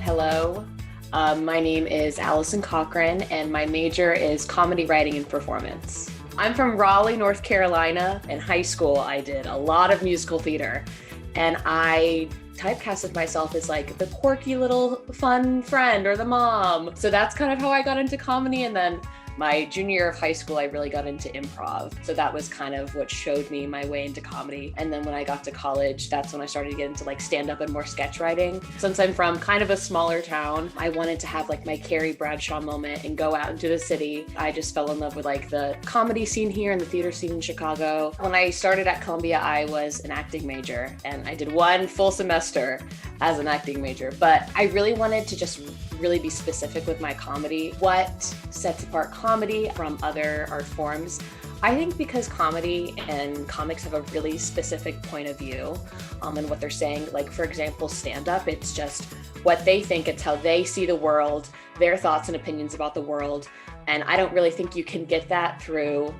Hello, my name is Allison Cochrane, and my major is comedy writing and performance. I'm from Raleigh, North Carolina. In high school, I did a lot of musical theater, and I typecasted myself as like the quirky little fun friend or the mom. So that's kind of how I got into comedy. And then my junior year of high school, I really got into improv. So that was kind of what showed me my way into comedy. And then when I got to college, that's when I started to get into like stand-up and more sketch writing. Since I'm from kind of a smaller town, I wanted to have like my Carrie Bradshaw moment and go out into the city. I just fell in love with like the comedy scene here and the theater scene in Chicago. When I started at Columbia, I was an acting major and I did one full semester as an acting major, but I really wanted to just really be specific with my comedy. What sets apart comedy from other art forms? I think because comedy and comics have a really specific point of view and what they're saying. Like, for example, stand-up, it's just what they think, it's how they see the world, their thoughts and opinions about the world. And I don't really think you can get that through,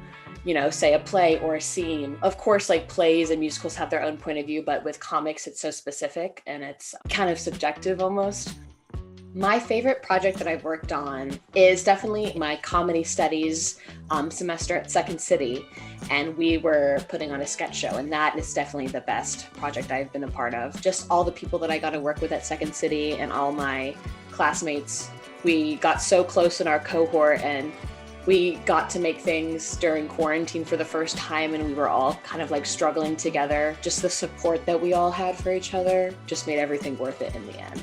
you know, say a play or a scene. Of course, like plays and musicals have their own point of view, but with comics, it's so specific and it's kind of subjective almost. My favorite project that I've worked on is definitely my comedy studies semester at Second City. And we were putting on a sketch show, and that is definitely the best project I've been a part of. Just all the people that I got to work with at Second City and all my classmates, we got so close in our cohort, and we got to make things during quarantine for the first time, and we were all kind of like struggling together. Just the support that we all had for each other just made everything worth it in the end.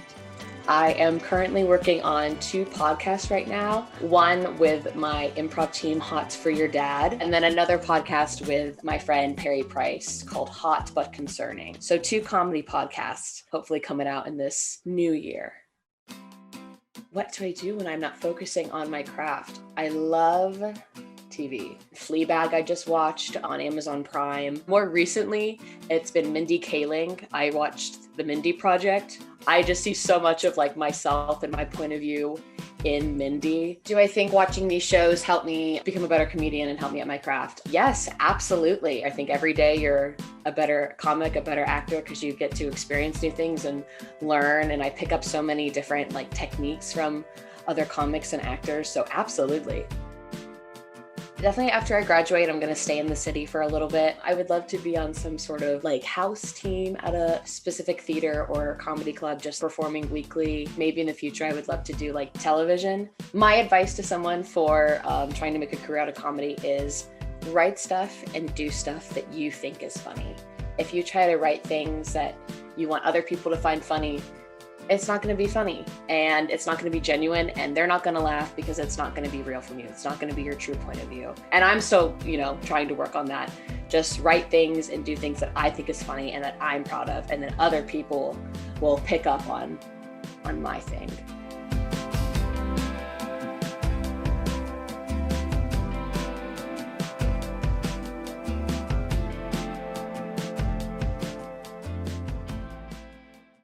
I am currently working on 2 podcasts right now. One with my improv team, Hot's for Your Dad, and then another podcast with my friend Perry Price called Hot But Concerning. So 2 comedy podcasts, hopefully coming out in this new year. What do I do when I'm not focusing on my craft? I love TV. Fleabag I just watched on Amazon Prime. More recently, it's been Mindy Kaling. I watched The Mindy Project. I just see so much of like myself and my point of view in Mindy. Do I think watching these shows help me become a better comedian and help me at my craft? Yes, absolutely. I think every day you're a better comic, a better actor, because you get to experience new things and learn. And I pick up so many different like techniques from other comics and actors. So absolutely. Definitely after I graduate, I'm going to stay in the city for a little bit. I would love to be on some sort of like house team at a specific theater or comedy club, just performing weekly. Maybe in the future, I would love to do like television. My advice to someone for trying to make a career out of comedy is write stuff and do stuff that you think is funny. If you try to write things that you want other people to find funny, it's not going to be funny and it's not going to be genuine, and they're not going to laugh because it's not going to be real from you. It's not going to be your true point of view. And I'm still, trying to work on that. Just write things and do things that I think is funny and that I'm proud of, and then other people will pick up on my thing.